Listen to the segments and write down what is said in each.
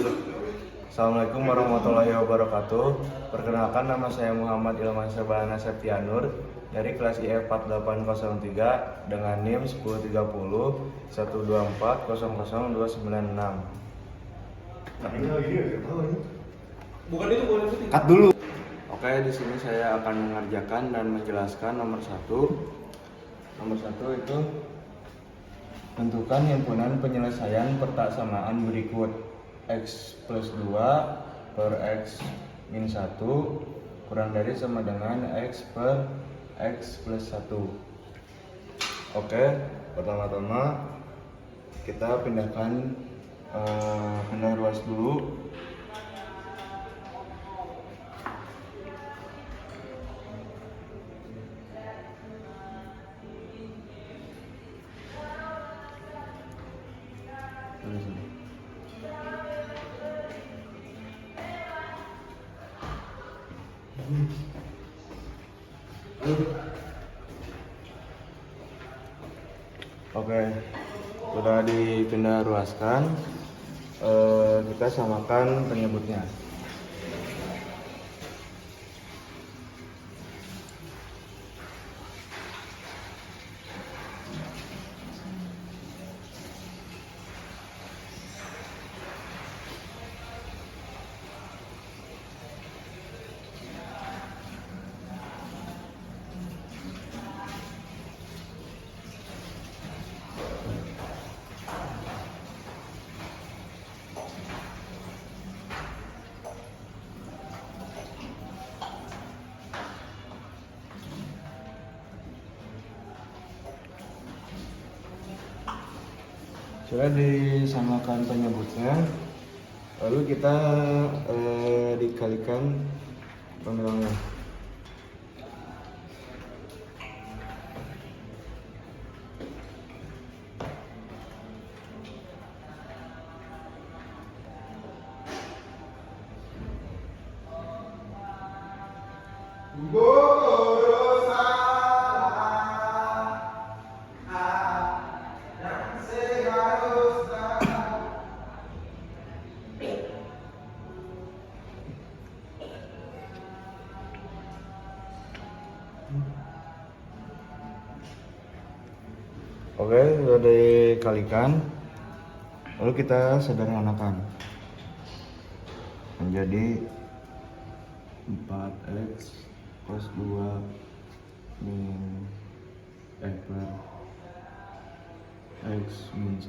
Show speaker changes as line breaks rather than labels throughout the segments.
Assalamualaikum warahmatullahi wabarakatuh. Perkenalkan, nama saya Muhammad Ilman Sebana Septianur dari kelas IF 4803 dengan NIM 1030 124 00296.
Bukan itu, boleh itu.
Cut dulu. Oke, di sini saya akan mengerjakan dan menjelaskan nomor satu. Nomor satu itu tentukan himpunan penyelesaian pertaksamaan berikut: X plus 2 per X min 1 kurang dari sama dengan X per X plus 1. Oke, pertama-tama kita pindahkan pindah ruas dulu. Oke, sudah dipindah ruaskan. Kita samakan penyebutnya. Sudah disamakan penyebutnya, lalu kita dikalikan pemilangnya. Oke, sudah dikalikan, lalu kita sederhanakan menjadi 4x plus 2 min per x min 1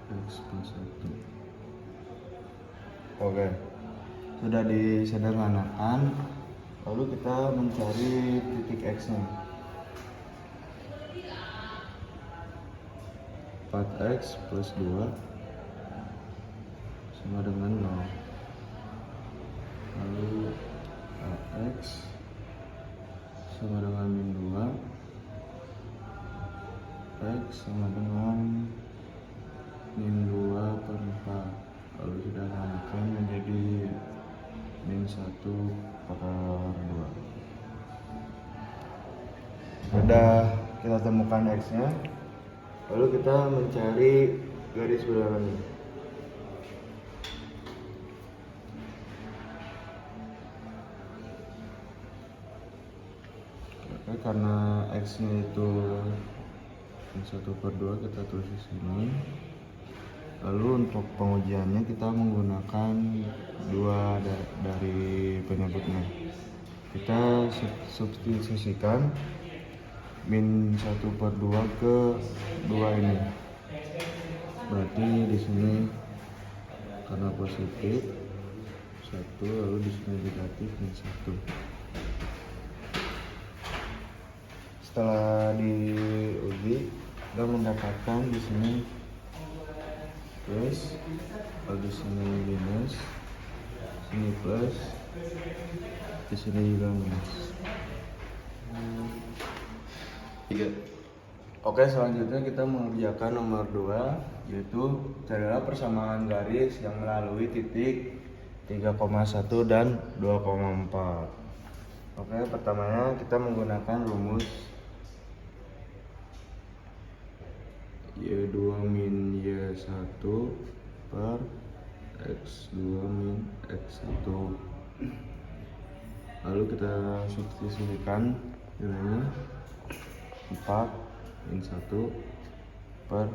x plus 1. Oke, sudah disederhanakan, lalu kita mencari titik x nya. 4x plus 2 sama dengan 0. Lalu x sama dengan min 2, x sama dengan min 2 per 4. Lalu sudah samakan menjadi min 1 per 2. Sudah kita temukan x nya, lalu kita mencari garis bilangannya. Oke, karena x nya itu 1/2, kita tulis di sini. Lalu untuk pengujiannya kita menggunakan dua dari penyebutnya. Kita substitusikan min 1/2 ke 2 ini. Berarti di sini karena positif 1, lalu di sini negatif min 1. Setelah diuji, kita mendapatkan di sini plus, lalu di sini minus, sini plus, di sini juga minus. Oke, selanjutnya kita mengerjakan nomor 2, yaitu carilah persamaan garis yang melalui titik 3,1 dan 2,4. Oke, pertamanya kita menggunakan rumus Y2 min Y1 per X2 min X1. Lalu kita substitusikan nilainya 4 min 1 per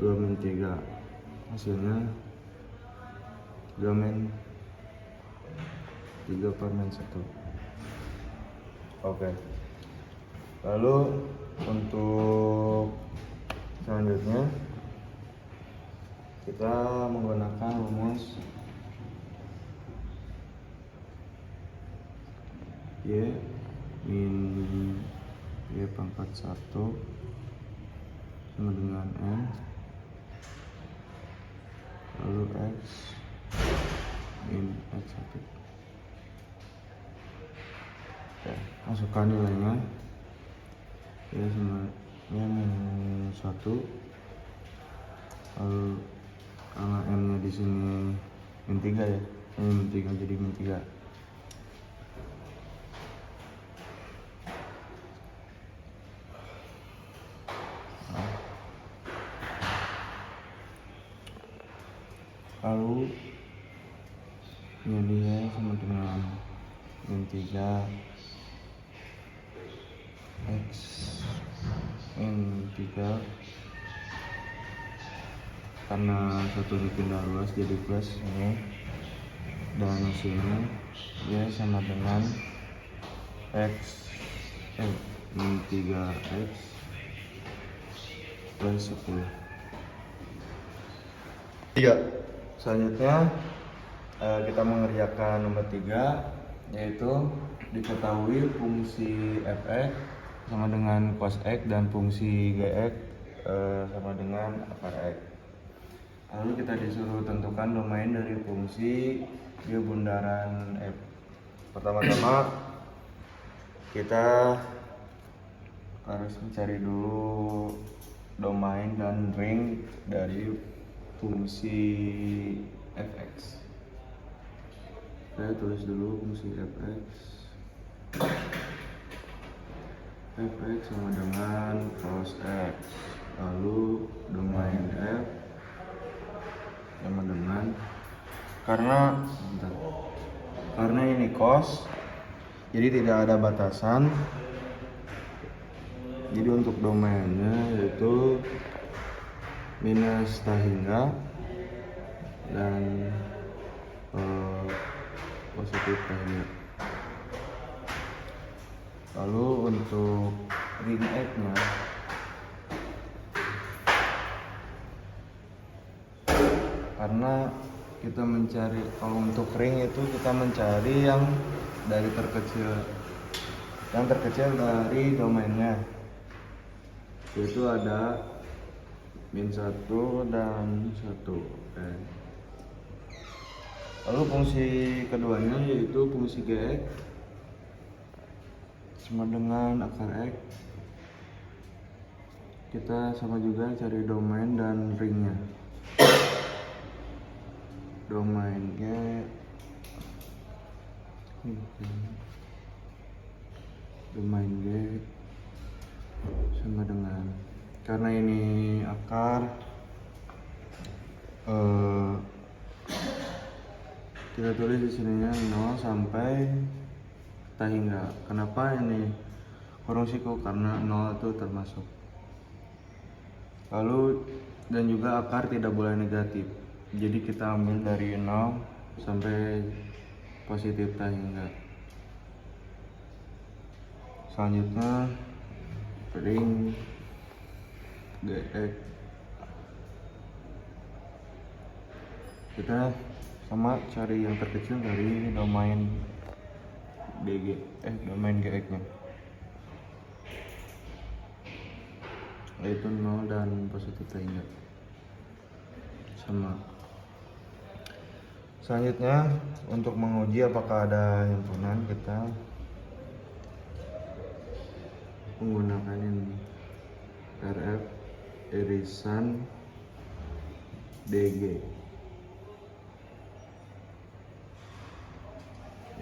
2 min 3. Hasilnya 2 min 3 per min 1. Oke. Lalu untuk selanjutnya kita menggunakan rumus Y min Y pangkat 1 sama dengan N, lalu X min X1. Oke, masukkan nilainya. Y sama Y min 1, lalu karena M nya di sini min 3 ya, ini min 3 jadi min 3. Lalu ini dia sama dengan min 3 X min 3, karena satu ini pindah luas jadi plus ini, dan hasilnya ya sama dengan X min 3X plus 10. 3. Selanjutnya kita mengerjakan nomor 3, yaitu diketahui fungsi f(x) sama dengan cos x dan fungsi gx sama dengan akar x. Lalu kita disuruh tentukan domain dari fungsi di bundaran f. Pertama-tama kita harus mencari dulu domain dan ring dari fungsi f(x). Saya tulis dulu fungsi f(x). f(x) sama dengan cos x, lalu domain f sama dengan, karena ini cos jadi tidak ada batasan, jadi untuk domainnya yaitu minus tak hingga dan positif tak hingga. Lalu untuk ring X nya karena kita mencari, kalau untuk ring itu kita mencari yang dari terkecil, dari domainnya, yaitu ada min 1 dan 1. Oke. Lalu fungsi keduanya yaitu fungsi gx sama dengan akar x. Kita sama juga cari domain dan ringnya. Domain G sama dengan, karena ini akar, kita tulis di sininya 0 sampai tak hingga. Kenapa ini kurung siku? Karena 0 itu termasuk. Lalu dan juga akar tidak boleh negatif, jadi kita ambil dari 0 sampai positif tak hingga. Selanjutnya ring gx, kita sama cari yang terkecil dari domain domain gx nya, yaitu 0 dan positif tak hingga. Sama. Selanjutnya untuk menguji apakah ada himpunan, kita menggunakan ini RF irisan DG,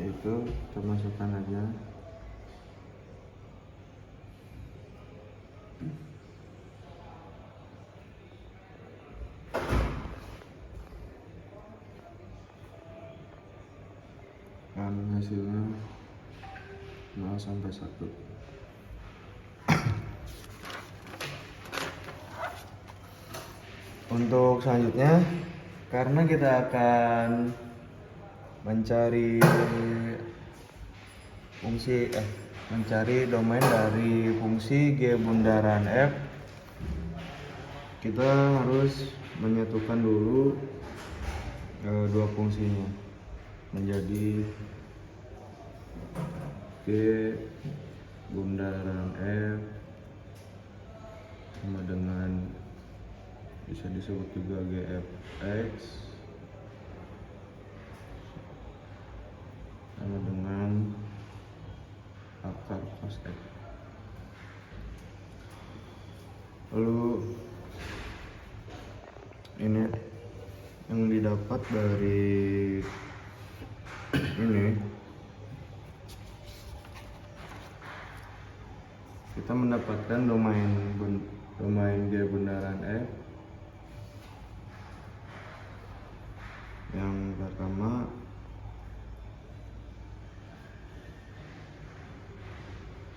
yaitu kita masukkan aja hasilnya 0 sampai 1. Untuk selanjutnya, karena kita akan mencari domain dari fungsi G bundaran F, kita harus menyatukan dulu dua fungsinya menjadi G bundaran F sama dengan, bisa disebut juga GFX sama dengan akar cos X. Lalu ini yang didapat dari ini, kita mendapatkan domain G bundaran F yang pertama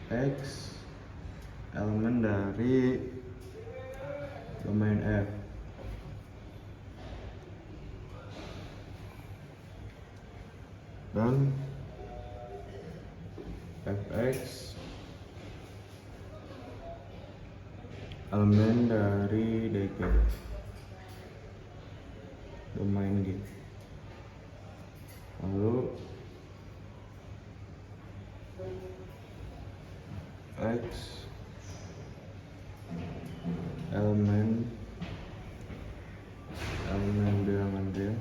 X elemen dari domain F dan Fx elemen dari DG domain G. Lalu X elemen bilangan D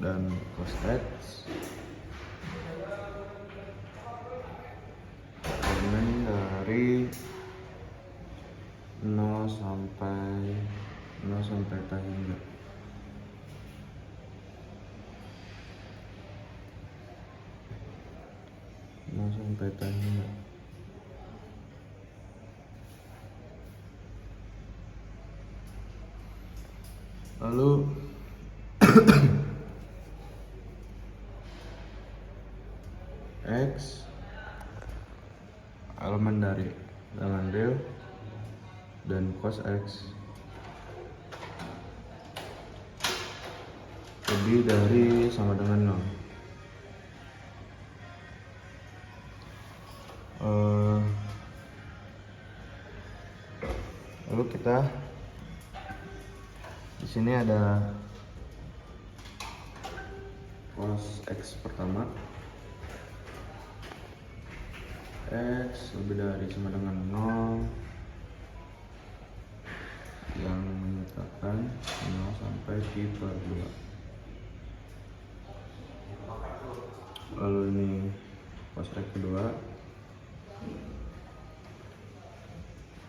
dan cos X elemen dari 0 sampai tak hingga. Sampai tanya. Lalu X elemen dari bilangan real dan cos X lebih dari sama dengan 0. Lalu kita di sini ada cos X pertama, X lebih dari sama dengan 0 yang menyatakan 0 sampai pi per 2. Lalu ini cos X kedua,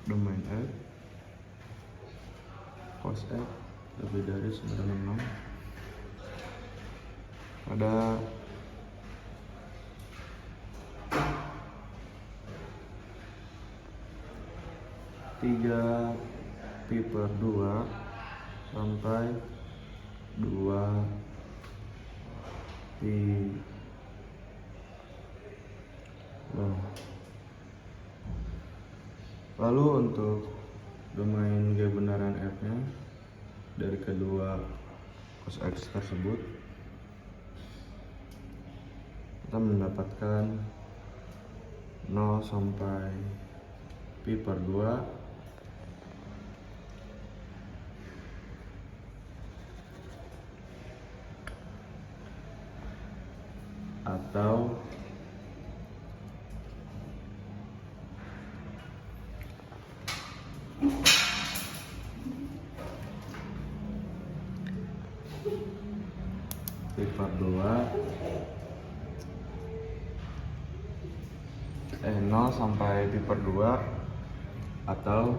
domain F, cos X lebih dari sama dengan 0. Ada tiga pi per 2 sampai 2 pi. Lalu untuk domain G bundaran F nya dari kedua cos X tersebut, kita mendapatkan 0 sampai pi per 2 atau pi per 0 sampai pi per 2 atau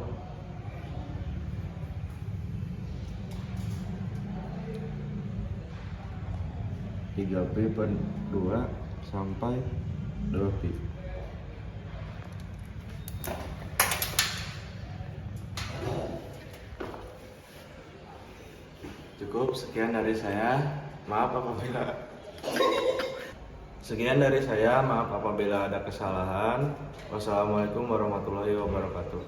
tiga pi per 2 sampai 2 pi. Cukup sekian dari saya. Maaf apabila Sekian dari saya, maaf apabila ada kesalahan. Wassalamualaikum warahmatullahi wabarakatuh.